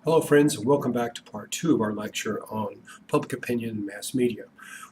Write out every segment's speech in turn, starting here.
Hello friends, and welcome back to part 2 of our lecture on public opinion and mass media.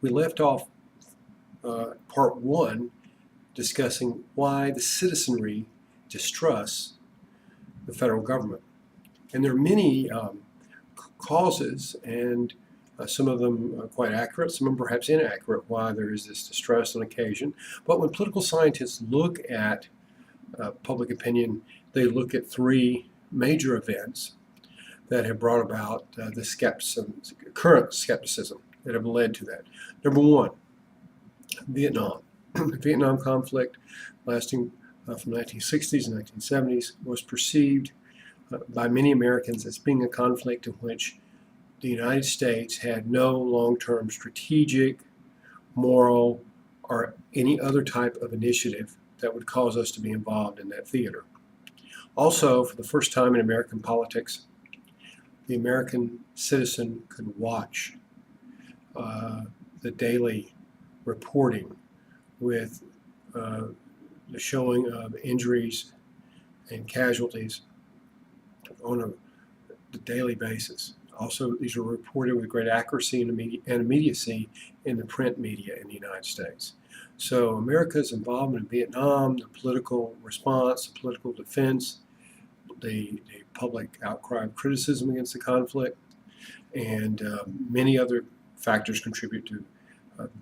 We left off part 1 discussing why the citizenry distrusts the federal government. And there are many causes, and some of them are quite accurate, some of them perhaps inaccurate, why there is this distrust on occasion. But when political scientists look at public opinion, they look at 3 major events that have brought about the current skepticism that have led to that. Number 1, Vietnam. The Vietnam conflict, lasting from the 1960s and 1970s, was perceived by many Americans as being a conflict in which the United States had no long-term strategic, moral, or any other type of initiative that would cause us to be involved in that theater. Also, for the first time in American politics, the American citizen could watch the daily reporting with the showing of injuries and casualties on a daily basis. Also, these are reported with great accuracy and immediacy in the print media in the United States. So America's involvement in Vietnam, the political response, the political defense, the public outcry of criticism against the conflict, and many other factors contribute to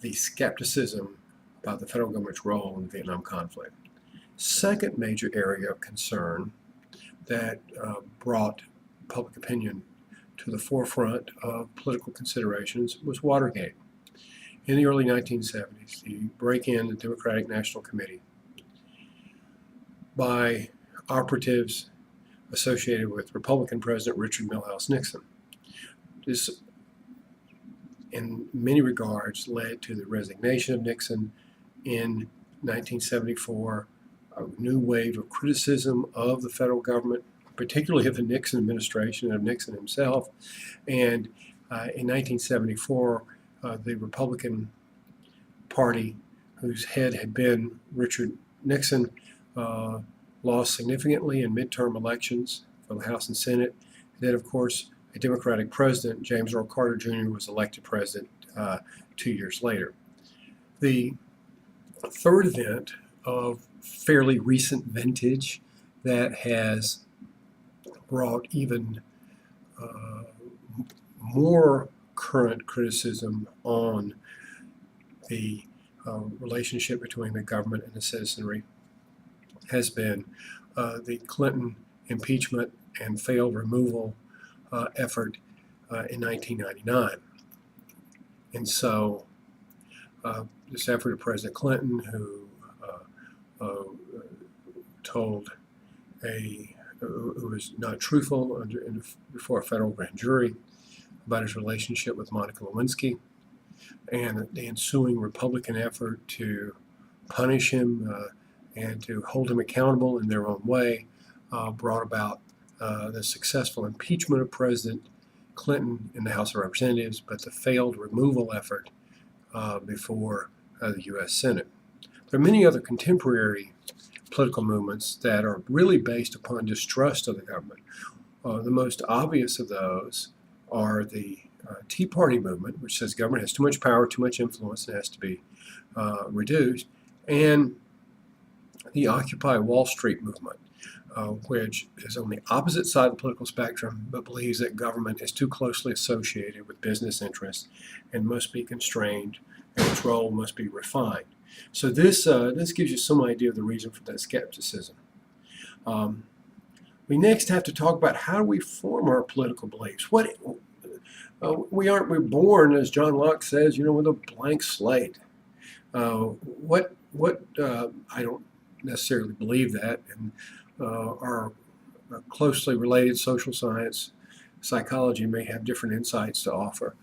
the skepticism about the federal government's role in the Vietnam conflict. Second major area of concern that brought public opinion to the forefront of political considerations was Watergate. In the early 1970s, the break-in the Democratic National Committee by operatives associated with Republican President Richard Milhouse Nixon. This, in many regards, led to the resignation of Nixon in 1974, a new wave of criticism of the federal government, particularly of the Nixon administration and of Nixon himself. And in 1974, the Republican Party, whose head had been Richard Nixon, lost significantly in midterm elections for the House and Senate. And then, of course, a Democratic president, James Earl Carter Jr., was elected president 2 years later. The third event of fairly recent vintage that has brought even more current criticism on the relationship between the government and the citizenry has been the Clinton impeachment and failed removal effort in 1999. And so this effort of President Clinton, who who was not truthful before a federal grand jury about his relationship with Monica Lewinsky, and the ensuing Republican effort to punish him and to hold him accountable in their own way, brought about the successful impeachment of President Clinton in the House of Representatives, but the failed removal effort before the U.S. Senate. There are many other contemporary political movements that are really based upon distrust of the government. The most obvious of those are the Tea Party movement, which says government has too much power, too much influence, and has to be reduced, and the Occupy Wall Street movement, which is on the opposite side of the political spectrum, but believes that government is too closely associated with business interests and must be constrained, and its role must be refined. So this gives you some idea of the reason for that skepticism. We next have to talk about how do we form our political beliefs. We're born, as John Locke says, with a blank slate. I don't necessarily believe that, and our closely related social science, psychology may have different insights to offer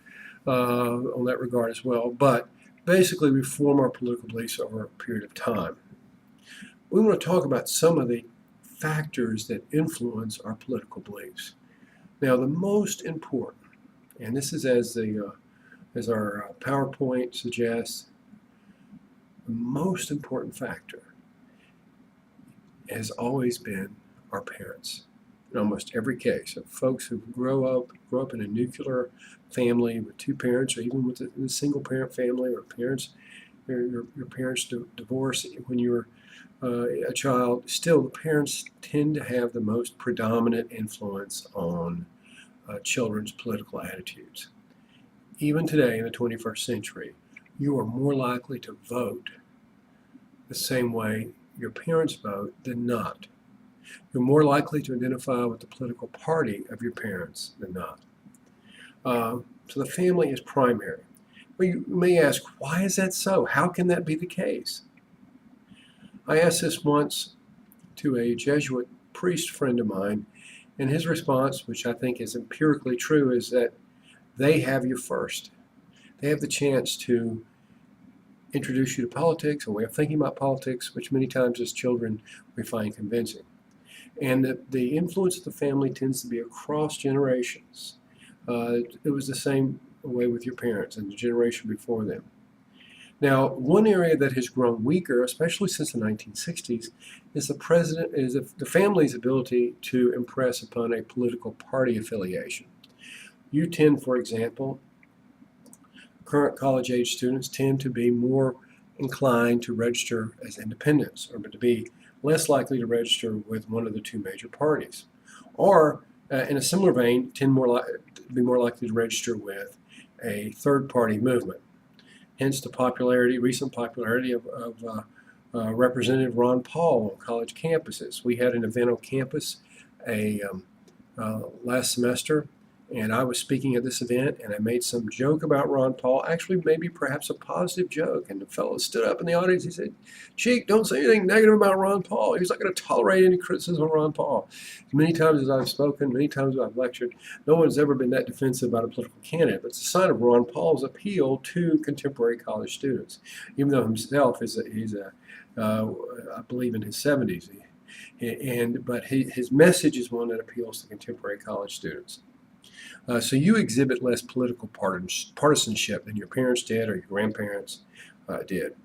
on that regard as well. But basically, we form our political beliefs over a period of time. We want to talk about some of the factors that influence our political beliefs. Now, the most important, and this is as our PowerPoint suggests, the most important factor has always been our parents. in almost every case of folks who grow up in a nuclear family with two parents, or even with a single parent family, or your parents divorce when you were a child. Still, the parents tend to have the most predominant influence on children's political attitudes. Even today in the 21st century, you are more likely to vote the same way your parents vote than not. You're more likely to identify with the political party of your parents than not. So the family is primary. Well, you may ask, why is that so? How can that be the case? I asked this once to a Jesuit priest friend of mine, and his response, which I think is empirically true, is that they have you first. They have the chance to introduce you to politics, a way of thinking about politics, which many times as children we find convincing. And the influence of the family tends to be across generations. It was the same way with your parents and the generation before them. Now, one area that has grown weaker, especially since the 1960s, is the family's ability to impress upon a political party affiliation. You tend, for example, current college-age students tend to be more inclined to register as independents, or to be less likely to register with one of the two major parties. Or, in a similar vein, to be more likely to register with a third-party movement. Hence the recent popularity of Representative Ron Paul on college campuses. We had an event on campus last semester, and I was speaking at this event, and I made some joke about Ron Paul, actually maybe perhaps a positive joke, and the fellow stood up in the audience. He said, "Cheek, don't say anything negative about Ron Paul. He's not going to tolerate any criticism of Ron Paul." Many times as I've spoken, many times as I've lectured, no one's ever been that defensive about a political candidate, but it's a sign of Ron Paul's appeal to contemporary college students, even though himself I believe in his 70s. But his message is one that appeals to contemporary college students. So you exhibit less political partisanship than your parents did or your grandparents did.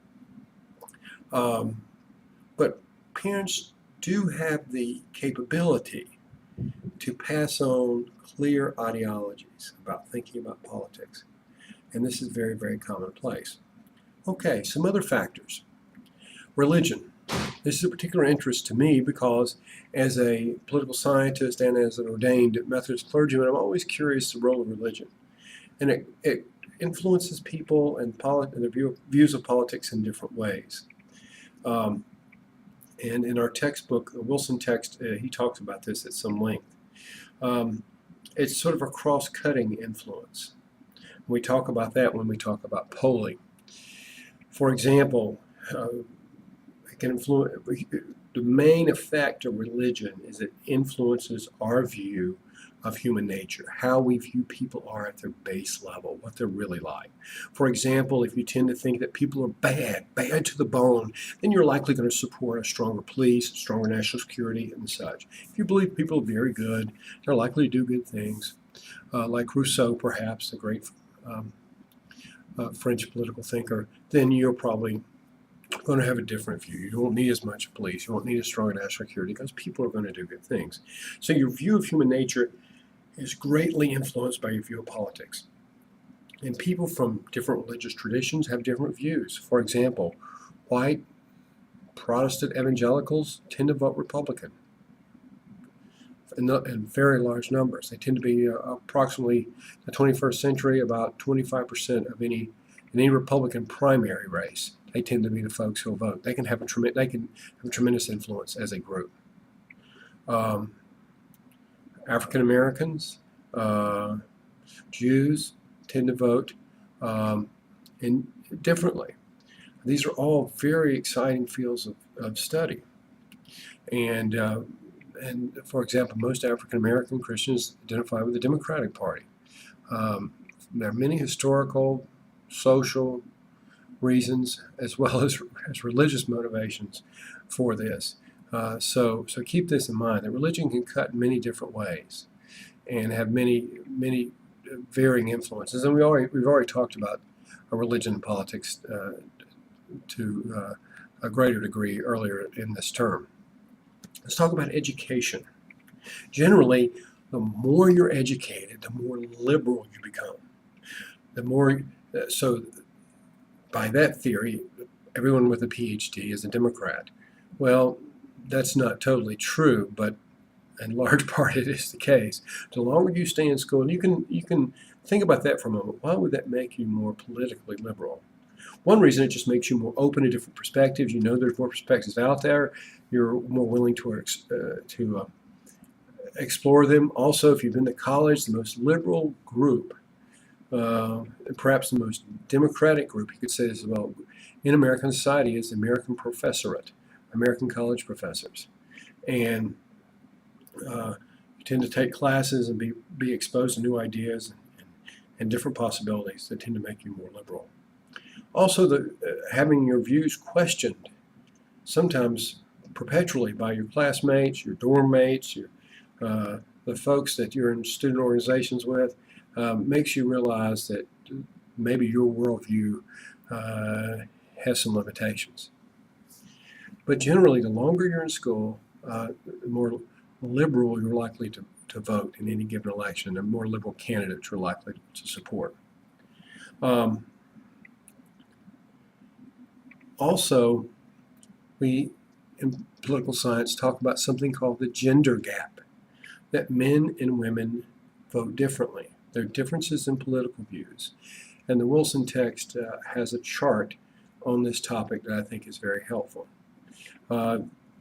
But parents do have the capability to pass on clear ideologies about thinking about politics. And this is very, very commonplace. Okay, some other factors. Religion. This is a particular interest to me because as a political scientist and as an ordained Methodist clergyman, I'm always curious the role of religion. And it influences people and their views of politics in different ways. And in our textbook, the Wilson text, he talks about this at some length. It's sort of a cross-cutting influence. We talk about that when we talk about polling. For example, it can influence. The main effect of religion is it influences our view of human nature, how we view people are at their base level, what they're really like. For example, if you tend to think that people are bad to the bone, then you're likely going to support a stronger police, stronger national security, and such. If you believe people are very good, they're likely to do good things, like Rousseau, perhaps, the great French political thinker, then you're probably going to have a different view. You won't need as much police. You won't need a stronger national security because people are going to do good things. So your view of human nature is greatly influenced by your view of politics. And people from different religious traditions have different views. For example, white Protestant evangelicals tend to vote Republican in very large numbers. They tend to be approximately, in the 21st century, about 25% of any Republican primary race. They tend to be the folks who'll vote. They can have a tremendous influence as a group. African Americans, Jews tend to vote differently. These are all very exciting fields of study. And for example, most African American Christians identify with the Democratic Party. There are many historical, social reasons as well as religious motivations for this. So keep this in mind, that religion can cut in many different ways and have many varying influences. And we've already talked about religion and politics to a greater degree earlier in this term. Let's talk about education. Generally, the more you're educated, the more liberal you become. The more, so by that theory, everyone with a PhD is a Democrat. Well, that's not totally true, but in large part it is the case. The longer you stay in school, you can think about that for a moment. Why would that make you more politically liberal? One reason, it just makes you more open to different perspectives. You know there's more perspectives out there. You're more willing to explore them. Also, if you've been to college, the most liberal group, perhaps the most democratic group, you could say this about in American society, is the American professorate, American college professors. And you tend to take classes and be exposed to new ideas and different possibilities that tend to make you more liberal. Also, having your views questioned, sometimes perpetually, by your classmates, your dorm mates, the folks that you're in student organizations with, makes you realize that maybe your worldview has some limitations. But generally, the longer you're in school, the more liberal you're likely to vote in any given election, and more liberal candidates you're likely to support. Also, we in political science talk about something called the gender gap, that men and women vote differently. There are differences in political views. And the Wilson text has a chart on this topic that I think is very helpful.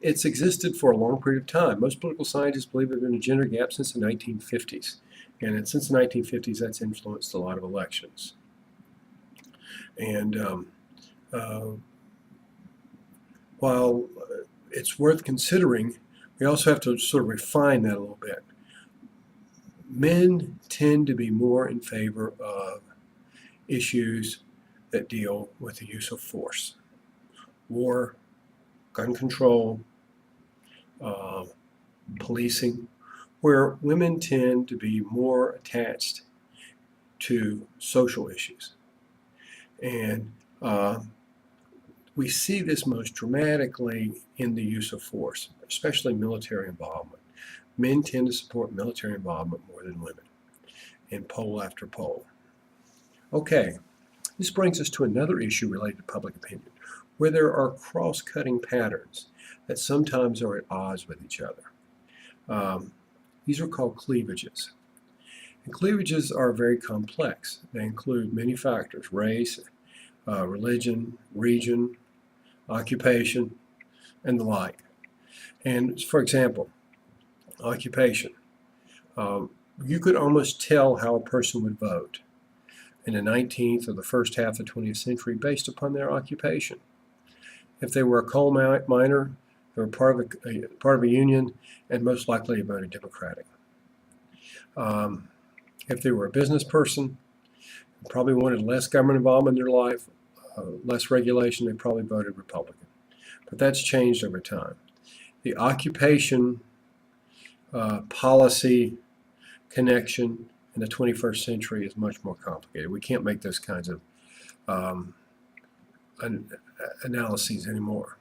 It's existed for a long period of time. Most political scientists believe there's been a gender gap since the 1950s. And since the 1950s, that's influenced a lot of elections. And while it's worth considering, we also have to sort of refine that a little bit. Men tend to be more in favor of issues that deal with the use of force. War, gun control, policing, where women tend to be more attached to social issues. And we see this most dramatically in the use of force, especially military involvement. Men tend to support military involvement more than women in poll after poll. Okay, this brings us to another issue related to public opinion, where there are cross-cutting patterns that sometimes are at odds with each other. These are called cleavages. And cleavages are very complex. They include many factors: race, religion, region, occupation, and the like. And for example, occupation. You could almost tell how a person would vote in the 19th or the first half of the 20th century based upon their occupation. If they were a coal miner, they were part of a union, and most likely they voted Democratic. If they were a business person, probably wanted less government involvement in their life, less regulation, they probably voted Republican. But that's changed over time. The occupation policy connection in the 21st century is much more complicated. We can't make those kinds of analyses anymore.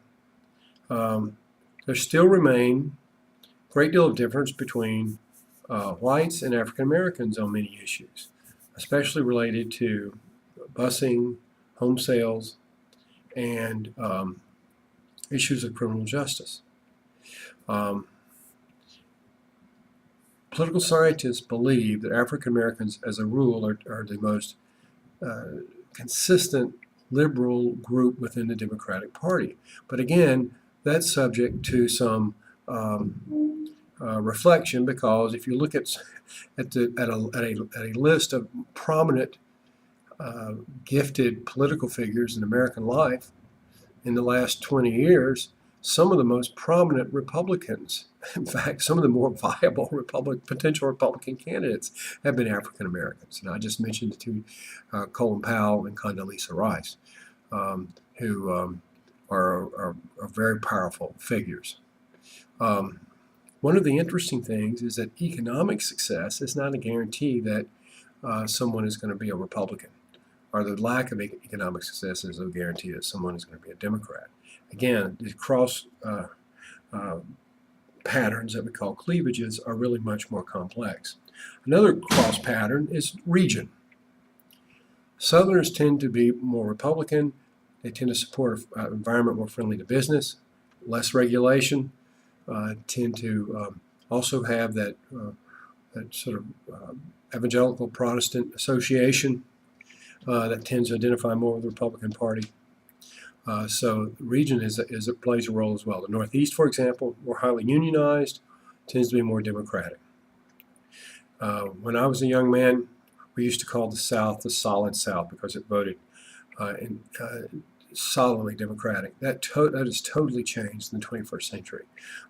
There still remain a great deal of difference between whites and African Americans on many issues, especially related to busing, home sales, and issues of criminal justice. Political scientists believe that African Americans, as a rule, are the most consistent liberal group within the Democratic Party. But again, that's subject to some reflection, because if you look at a list of prominent, gifted political figures in American life in the last 20 years, some of the most prominent Republicans, in fact, some of the more viable potential Republican candidates, have been African Americans. And I just mentioned the two, Colin Powell and Condoleezza Rice, who are very powerful figures. One of the interesting things is that economic success is not a guarantee that someone is going to be a Republican, or the lack of economic success is a guarantee that someone is going to be a Democrat. Again, the patterns that we call cleavages are really much more complex. Another cross pattern is region. Southerners tend to be more Republican. They tend to support an environment more friendly to business, less regulation, tend to also have that sort of evangelical Protestant association that tends to identify more with the Republican Party. So region plays a role as well. The Northeast, for example, more highly unionized, tends to be more Democratic. When I was a young man, we used to call the South the Solid South because it voted solidly Democratic. That has totally changed in the 21st century,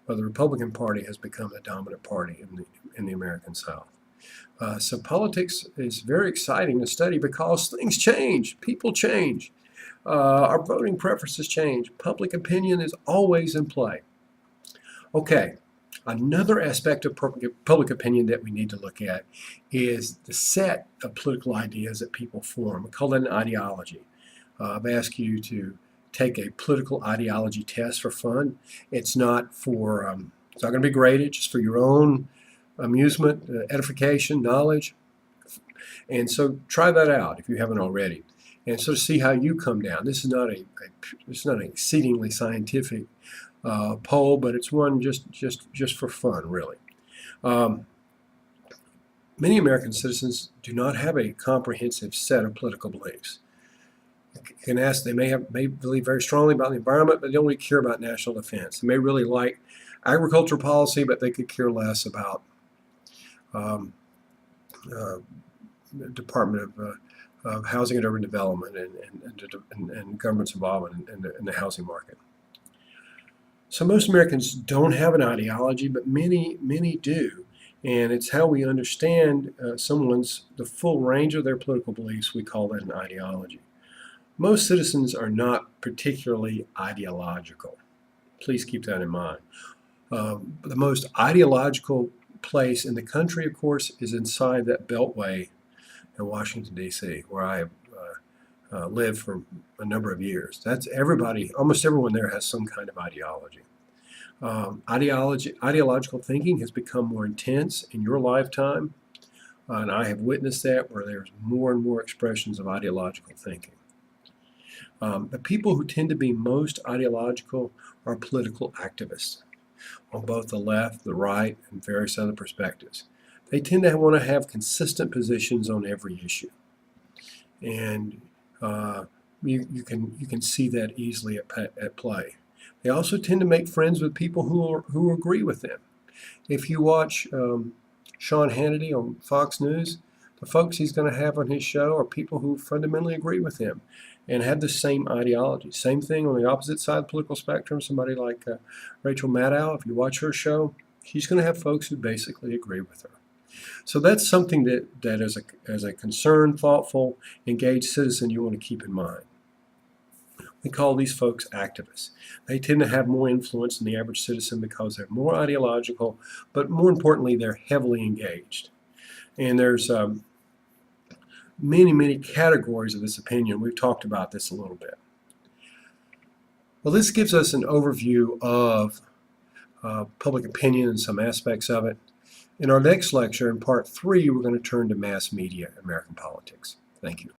where the Republican Party has become the dominant party in the American South. So politics is very exciting to study because things change, people change, our voting preferences change, public opinion is always in play. Okay, another aspect of public opinion that we need to look at is the set of political ideas that people form. We call that an ideology. I've asked you to take a political ideology test for fun. It's not going to be graded, just for your own amusement, edification, knowledge. And so try that out if you haven't already, and sort of see how you come down. This is not an exceedingly scientific poll, but it's one just for fun, really. Many American citizens do not have a comprehensive set of political beliefs. You can ask, they may believe very strongly about the environment, but they don't really care about national defense. They may really like agricultural policy, but they could care less about the Department of Housing and Urban Development and government's involvement in the housing market. So most Americans don't have an ideology, but many do. And it's how we understand the full range of their political beliefs. We call that an ideology. Most citizens are not particularly ideological. Please keep that in mind. The most ideological place in the country, of course, is inside that beltway in Washington, D.C., where I have lived for a number of years. That's everybody, almost everyone there has some kind of ideology. Ideological thinking has become more intense in your lifetime, and I have witnessed that, where there's more and more expressions of ideological thinking. The people who tend to be most ideological are political activists on both the left, the right, and various other perspectives. They tend to want to have consistent positions on every issue, and you can see that easily at play. They also tend to make friends with people who agree with them. If you watch Sean Hannity on Fox News, the folks he's going to have on his show are people who fundamentally agree with him and have the same ideology. Same thing on the opposite side of the political spectrum. Somebody like Rachel Maddow, if you watch her show, she's going to have folks who basically agree with her. So that's something that as a concerned, thoughtful, engaged citizen you want to keep in mind. We call these folks activists. They tend to have more influence than the average citizen because they're more ideological, but more importantly, they're heavily engaged. And there's many categories of this opinion. We've talked about this a little bit. Well, this gives us an overview of public opinion and some aspects of it. In our next lecture, in part 3, we're going to turn to mass media and American politics. Thank you.